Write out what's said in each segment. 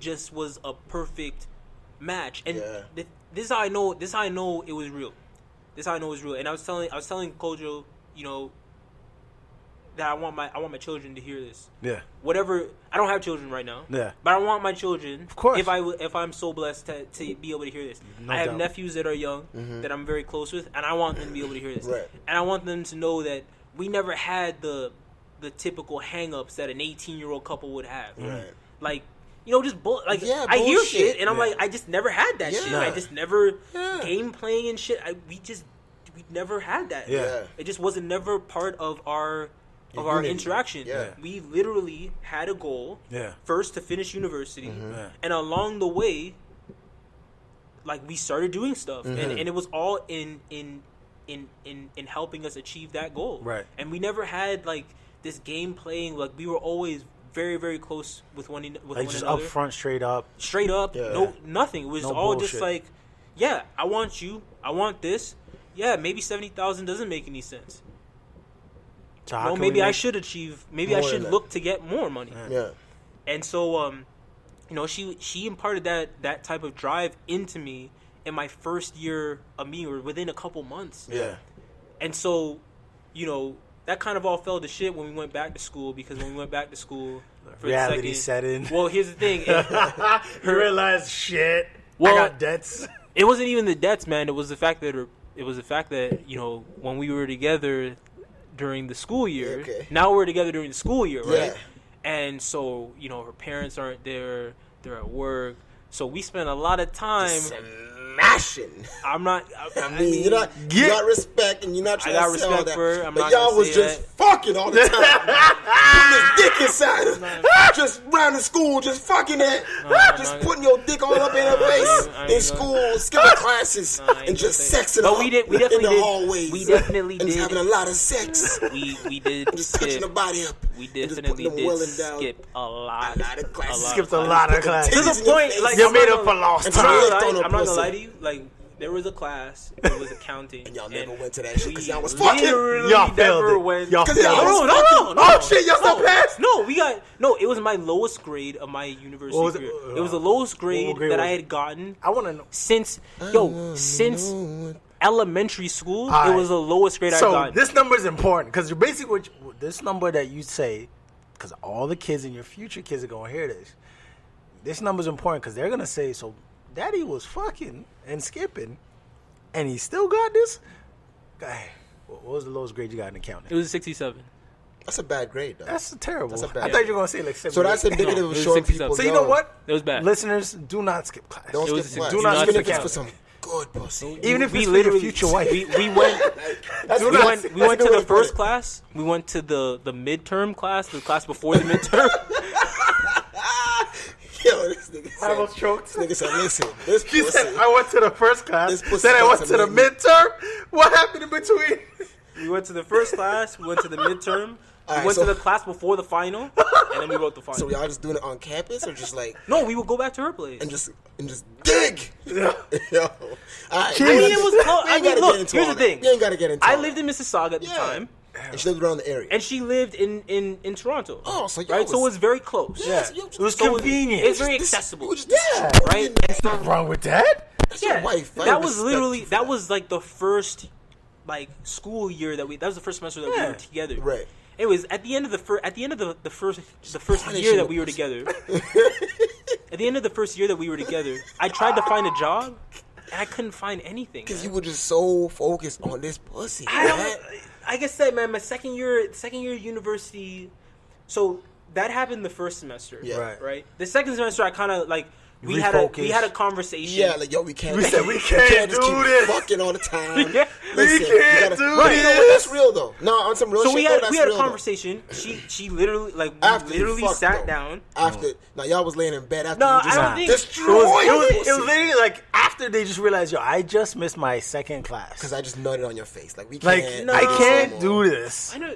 just was a perfect match. And this is how I know it was real. And I was telling KoJo, you know, that I want my children to hear this. Yeah. Whatever, I don't have children right now. Yeah. But I want my children, of course, if I'm so blessed to be able to hear this. I have nephews that are young that I'm very close with, and I want them to be able to hear this. Right. And I want them to know that we never had the typical hang-ups that an 18-year-old couple would have. Right. Like, you know, just I hear shit, and I'm like, I just never had that shit. I just never game playing and shit. We never had that. Yeah. It just wasn't never part of our interaction. Yeah. We literally had a goal. Yeah. First to finish university, and along the way, like, we started doing stuff, and it was all in helping us achieve that goal. Right. And we never had like this game playing. Like, we were always very, very close with one another. Just up front, straight up. No, nothing. It was all bullshit. Just like, yeah, I want you, I want this. Yeah, maybe 70,000 doesn't make any sense. So well, maybe I should achieve. Maybe I should look to get more money. Yeah. And so, you know, she imparted that type of drive into me in my first year of me, or within a couple months. Yeah. And so, you know, that kind of all fell to shit when we went back to school, because when we went back to school, for reality set in. Well, here's the thing. You realized, shit, I got debts. It wasn't even the debts, man. It was the fact that you know, when we were together during the school year. Now we're together during the school year, right? Yeah. And so, you know, her parents aren't there. They're at work. So we spent a lot of time smashing. I mean, you got respect, and you're not trying to sell that. For her. But y'all was just fucking all the time. Putting this dick inside, just round the school, just fucking it, just putting your dick all up in her face in school, skipping classes, and just sexing her in the hallways. We definitely and did. having a lot of sex. We did. And just touching the body up. We definitely did skip a lot of classes. Skipped a lot of classes. To the point, like, you made up for lost time. I'm not gonna lie to you, like, there was a class, it was accounting. And y'all never went to that shit because y'all was fucking. Y'all failed it. No. Oh shit, y'all still passed? No, it was my lowest grade of my university career. It was the lowest grade that I had gotten. I want to know. Since elementary school, it was the lowest grade I'd gotten. So this number is important, because basically this number that you say, because all the kids and your future kids are going to hear this. This number is important because they're going to say, so daddy was fucking and skipping, and he still got this? Guy, what was the lowest grade you got in accounting? It was a 67. That's a bad grade, though. That's terrible. I thought you were going to say like 70. So that's indicative of short people. So you know what? It was bad. Listeners, do not skip class. Don't skip class. Do not skip Even if it's for some good pussy. Even if it's for your future wife. We went to the first class. We went to the midterm class, the class before the midterm. Yo, this nigga said, I almost choked. This nigga said, listen, this pussy. He said, I went to the first class, then I went to the midterm. What happened in between? We went to the first class, we went to the midterm, we went to the class before the final, and then we wrote the final. So y'all just doing it on campus, or just like... No, we would go back to her place. And just dig! Yeah. Yo. All right. I mean, it was close. I mean, look, here's the thing. You ain't got to get into I lived in Mississauga at the time. And she lived around the area. And she lived in Toronto. Oh, so right? So it was very close. Yeah. It was convenient. It's very accessible. Right? There's nothing wrong with that. That's your wife. That was literally, that was like the first school year that was the first semester that we were together. Right. Anyways, at the end of the first year that we were together, at the end of the first year that we were together, I tried to find a job, and I couldn't find anything. Because you were just so focused on this pussy. Like I said, man, my second year university. So that happened the first semester. Yeah. Right. The second semester, I kind of like we had a conversation. Yeah, like, yo, we can't. We said we can't just do keep this. Fucking all the time. Yeah. Listen, we can't do right, this. You know what? That's real though. No, on some real so shit. We had a conversation. She literally sat down. After now, y'all was laying in bed after no, you just I don't think destroyed it was literally like after they just realized, yo, I just missed my second class because I just nutted on your face. Like we can't. I can't do this. I know.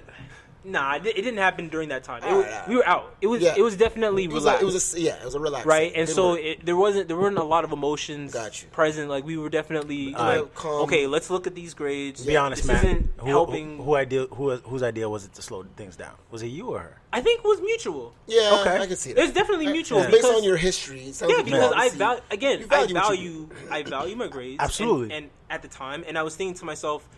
Nah, it didn't happen during that time. We were out. It was definitely relaxed. It was a relaxed. Right, and so there weren't a lot of emotions present. Like we were definitely okay, let's look at these grades. Be honest, this man. Isn't helping. Whose idea was it to slow things down? Was it you or her? I think it was mutual. Yeah, okay. I can see that. It's definitely mutual. Based on your history. Because I value my grades. Absolutely. And at the time, and I was thinking to myself,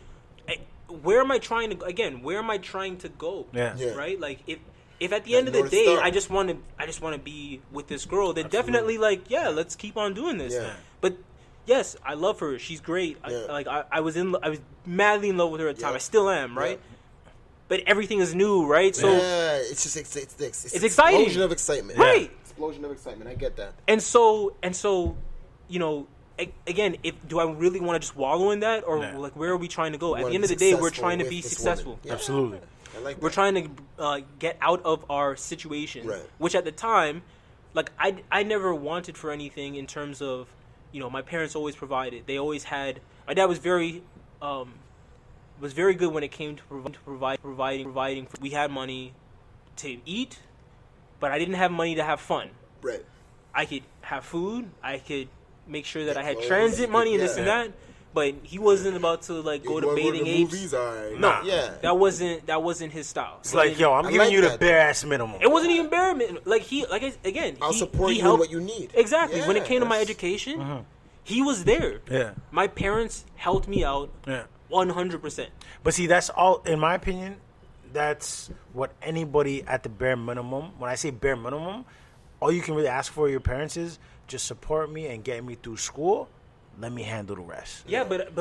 where am I trying to go? Yeah. Right? Like if at the end of the day I just want to be with this girl, then definitely let's keep on doing this. Yeah. But yes, I love her. She's great. I was madly in love with her at the time. I still am, right? Yeah. But everything is new, right? So it's just it's exciting. Explosion of excitement. Right. Explosion of excitement. I get that. And so, again, do I really want to just wallow in that, or where are we trying to go? At the end of the day, we're trying to be successful. Yeah. Absolutely. I like that. We're trying to get out of our situation, right. Which at the time, I never wanted for anything in terms of, my parents always provided. They always had. My dad was very good when it came to providing. We had money to eat, but I didn't have money to have fun. Right. I could have food. I could make sure that I had transit money and this and that. But he wasn't about to go to Bathing Apes. Movies are no, that wasn't his style. It's like, yo, I'm giving you the bare ass minimum. It wasn't even bare minimum. I'll support you in what you need. Exactly. When it came to my education, he was there. Yeah. My parents helped me out. Yeah. 100%. But see, that's all, in my opinion, that's what anybody at the bare minimum, when I say bare minimum, all you can really ask for your parents is just support me and get me through school. Let me handle the rest. Yeah, but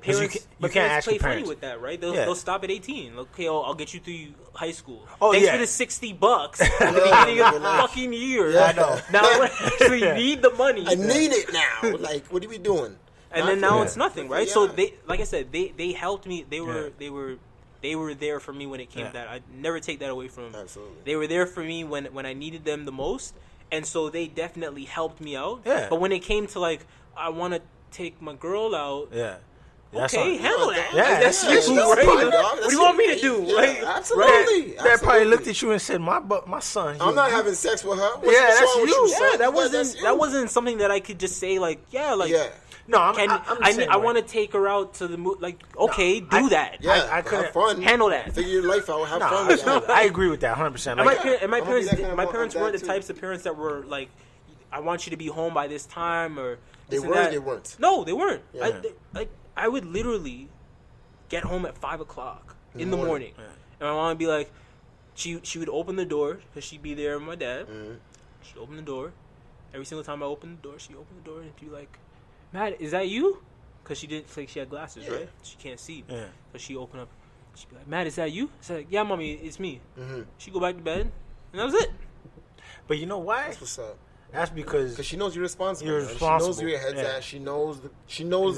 parents, you can't ask play your parents. funny with that, right? They'll stop at 18. Okay, I'll get you through high school. Oh, Thanks yeah. for the $60 at the beginning of the fucking year. Yeah, I know. Now I actually need the money. I need it now. What are we doing? And then now it's nothing, right? So they, like I said, they helped me. They were there for me when it came to that. I never take that away from them. Absolutely. They were there for me when I needed them the most, and so they definitely helped me out. Yeah. But when it came to I want to take my girl out. Yeah. Okay, handle that. Yeah, that's you, right? What do you want me to do? Yeah, absolutely. Dad probably looked at you and said, "My son." I'm not having sex with her. That's you. Yeah, that wasn't something that I could just say No, I want to take her out to the movie. Okay, do that. Yeah, I couldn't have fun. Handle that. Figure your life out. Have fun with that. I agree with that 100%. And my parents weren't the types of parents that were like, I want you to be home by this time or they weren't. No, they weren't. Yeah. I would literally get home at 5:00 in the morning, and my mom would be like, she would open the door because she'd be there with my dad. Mm-hmm. She'd open the door. Every single time I opened the door, she'd open the door and she'd be like, "Matt, is that you?" Because she had glasses, right? She can't see. Yeah. So she opened up. She'd be like, "Matt, is that you?" I said, "Yeah, mommy, it's me." Mm-hmm. She'd go back to bed, and that was it. But you know why? That's what's up. That's because she knows you're responsible. You're responsible. She knows where your head's at. She knows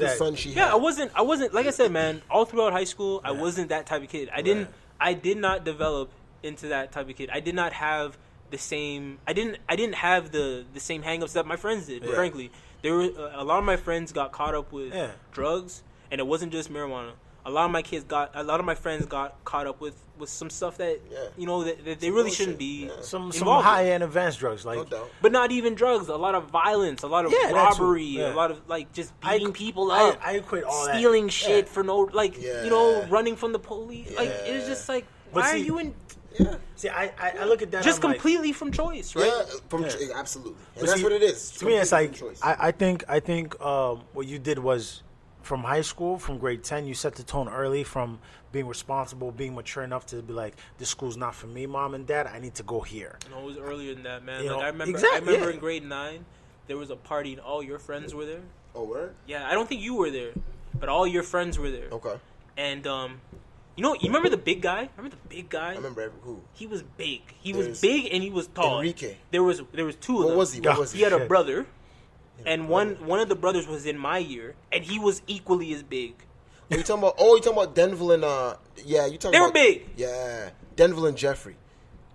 the son she has. Yeah, I wasn't like I said, man. All throughout high school, I wasn't that type of kid. I did not develop into that type of kid. I did not have the same. I didn't have the same hangups that my friends did. Right. Frankly, there were a lot of my friends got caught up with drugs, and it wasn't just marijuana. A lot of my friends got caught up with some stuff that that they really shouldn't be. Some high end advanced drugs, no doubt. But not even drugs. A lot of violence, a lot of robbery, a lot of just beating people up. I equate all that. Stealing shit for no running from the police. Like it's just like why are you in? Yeah. See, I look at that just completely from choice, right? Yeah, absolutely. And that's what it is. To me, it's like I think what you did was from high school, from grade 10, you set the tone early from being responsible, being mature enough to be like, this school's not for me, mom and dad. I need to go here. No, it was earlier than that, man. I remember in grade 9, there was a party and all your friends were there. Oh, word? Yeah, I don't think you were there, but all your friends were there. Okay. And you remember the big guy? Remember the big guy? I remember who? He was big. He was big and he was tall. Enrique. There was two of them. What was he? He had a brother. And one of the brothers was in my year, and he was equally as big. You talking about Denville and They were big. Yeah, Denville and Jeffrey.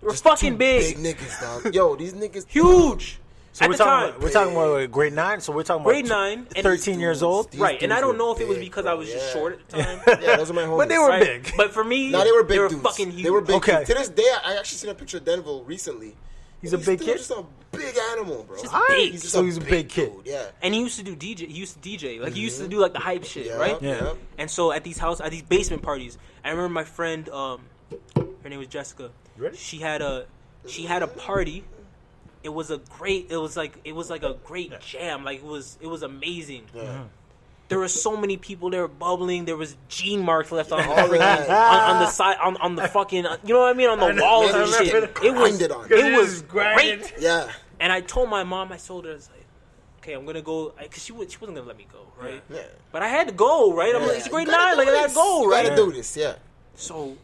They were fucking big. Big niggas, dog. Yo, these niggas huge. So At the time. we're talking about grade 9. So we're talking about grade 9, and 13 years old. Right, and I don't know if it was big, because I was just short at the time. Yeah, those are my homies. But they were big. But for me, No, they were big dudes. fucking huge. They were big. Okay. To this day, I actually seen a picture of Denville recently. He's a big kid. Just a big animal, bro. Just big. He's just So he's a big kid. dude, yeah. And he used to do DJ. He used to DJ. Like he used to do like the hype shit, Yeah, right? Yeah. And so at these basement parties, I remember my friend, her name was Jessica. Ready? She had a party. It was like a great jam. Like it was amazing. Yeah. There were so many people there bubbling. There was gene marks left on All of that. on the side on the fucking you know what I mean on the walls and man, shit. it was It was grinding. great. Yeah. And I told my mom, I told her, I was like, okay, I'm gonna go, cause she wasn't gonna let me go, right? Yeah. But I had to go, right? I'm like, it's grade 9, like I gotta go, You right? gotta do this, yeah. So,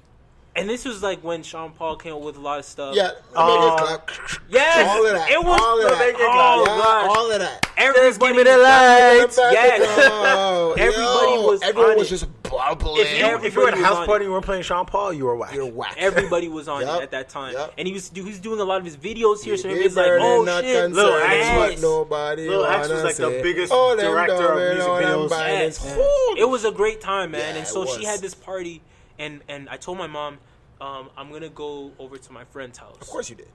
and this was like when Sean Paul came up with a lot of stuff. Yeah. Yes, All of that. it was. All of that. Oh Yeah, gosh, all of that. everybody, give me the lights. Yo, everyone was it. just bubbling. If you were at a was house on party and we're playing Sean Paul, you were whack. You're whack. Everybody was on Yep, it at that time, yep. and he was doing a lot of his videos here. So Big everybody's like, Bird "Oh ain't not shit!" concerned Lil with X what nobody Lil X was wanna like the say. biggest Oh, them director of dumb, music all them videos. violence. Yeah. Whew. It was a great time, man. Yeah, And so it she was. had this party, and I told my mom, I'm gonna go over to my friend's house. Of course you did.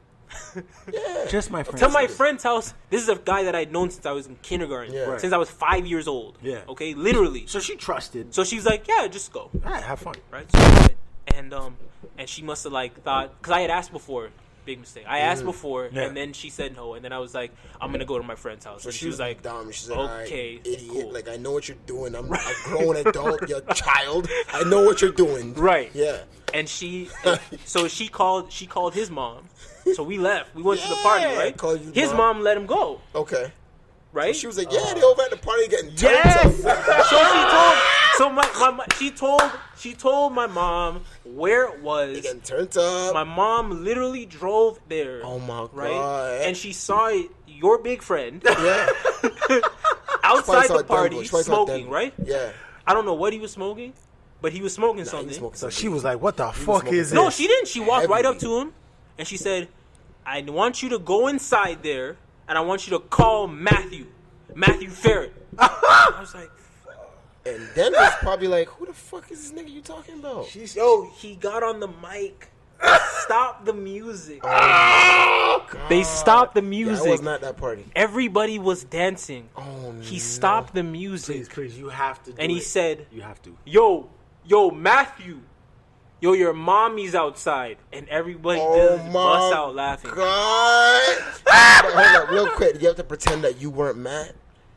Yeah. Just my friend. To my friend's house. This is a guy that I'd known since I was in kindergarten, Yeah. Right. since I was 5 years old. Yeah. Okay, literally. So she trusted. So she's like, yeah, just go, All right, have fun. right? So I went, and she must have like thought, because I had asked before. Big mistake. I asked before, Yeah. and then she said no, and then I was like, I'm gonna go to my friend's house. So And she was like, dumb. She said, okay, "All right, idiot. cool. Like I know what you're doing. I'm a grown adult. You're a child. I know what you're doing." Right. Yeah. And so she called his mom. So we left. We went to the party, Yeah, right? called you His mom. mom let him go, Okay. right? She was like, "Yeah, they over at the party getting turned yes. up. She told my mom where it was. They getting turned up." My mom literally drove there. Oh my right? God. And she saw your big friend Yeah. outside saw the party Denver. She probably saw smoking, Denver. right? Yeah. I don't know what he was smoking, but he was smoking Nah, he something. was smoking So something. she was like, "What the was fuck smoking is this?" No, she didn't. She walked right up Heavily. to him, and she said, "I want you to go inside there, and I want you to call Matthew Ferret." I was like, And then it was probably like, "Who the fuck is this nigga you talking about?" "Yo," he got on the mic. Stop the music. They stopped the Yeah, music. I was not at that party. Everybody was dancing. Oh no. He stopped the music, Please, you have to. Do and he it. said, "You have to." Yo, Matthew. Yo, your mommy's outside. And everybody Oh just my bust out laughing. God. Hold up, real quick. You have to pretend that you weren't mad.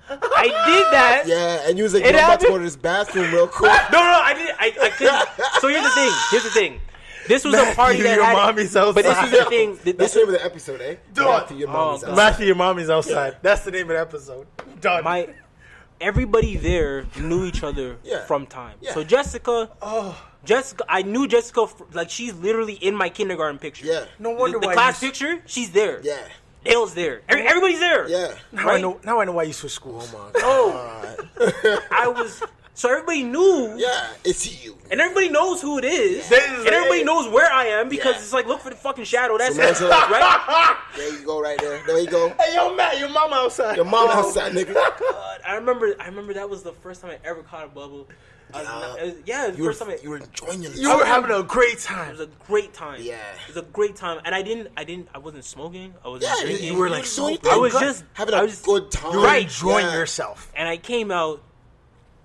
I did that. Yeah, and you was like, It "I'm about to happened. go to this bathroom real quick." No, I didn't. I couldn't. So here's the thing. This was a party that your had. mommy's outside. But this was the thing. That's This the name of the episode, eh? Matthew, your mommy's God. outside. Matthew, your mommy's outside. That's the name of the episode. Done. everybody there knew each other Yeah. from time. Yeah. So Jessica, I knew Jessica like she's literally in my kindergarten picture. Yeah. No wonder the why class you... picture. She's there. Yeah. Dale's there. Everybody's there. Yeah. Now I know why you switched schools. Oh my God. I was. So everybody knew. Yeah, it's you. And everybody knows who it is. They just And like, everybody hey. knows where I am because Yeah. it's like, look for the fucking shadow. That's So it. man's like- Right? There you go, right there. There you go. Hey, yo, Matt, your mama outside. Your mom outside, nigga. God, I remember that was the first time I ever caught a bubble. It was the first time You were enjoying yourself. You were having a great It time. was a great time. Yeah. It was a great time. And I wasn't smoking. I wasn't Yeah, drinking. you were like so. I was just having I a was- good time. You were Right. enjoying Yeah. yourself. And I came out,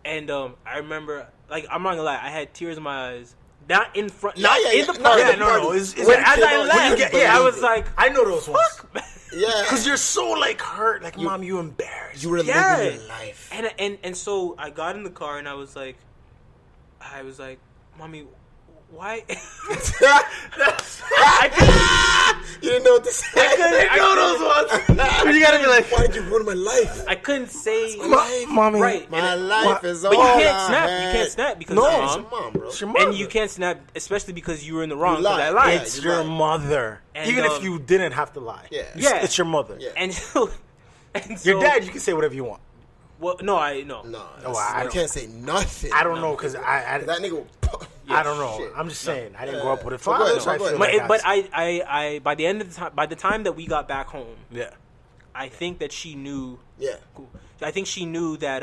and I remember, like, I'm not gonna lie, I had tears in my eyes. Not in front, not yeah, in yeah. the No, party. yeah, no. When It's When, you as came I out, left, when you get- I was like, I know those ones. Yeah. Because you're so, like, hurt. Like, Mom, you embarrassed. You were yeah. living your life. And so I got in the car and I was like, Mommy, why? You didn't know what to say. I know those ones. You gotta be like, Why did you ruin my life? I couldn't say Mommy. right. My life is all But you I can't snap. had. You can't snap because No. it's It's your your mom. mom, bro. It's your mother. And you can't snap, especially because you were in the wrong. You Because I lied. lied. Yeah, It's you your lied. mother. And, Even if you didn't have to lie. Yeah. Yeah. It's your mother. Yeah. And so, Your dad, you can say whatever you want. Well, no, no. No, I I don't- can't say nothing. I don't know, because I That nigga will I don't know. Shit. I'm just saying. I didn't Yeah. grow up with a So go ahead, father, so I so go feel ahead. But like I by the end of the time, by the time that we got back home, yeah. I think that she knew. Yeah. Cool. I think she knew that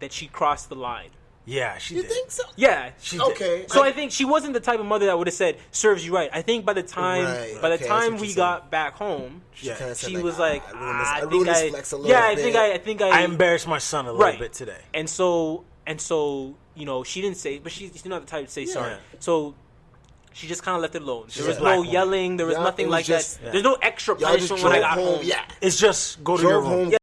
that she crossed the line. Yeah, she You did. think so? Yeah. She Okay. did. So I think she wasn't the type of mother that would have said, "Serves you right." I think by the time Right, by the okay, that's time what we you're got back home, Yeah. kinda said, she was like, I I ruined think this I, flex a little yeah, bit. I think I embarrassed my son a little right. bit today. And so you know, she didn't say, but she's not the type to say sorry. So she just kind of left it alone. There was no yelling. There was nothing like that. There's no extra punishment when I got home. Yeah. It's just go to Drove your room. home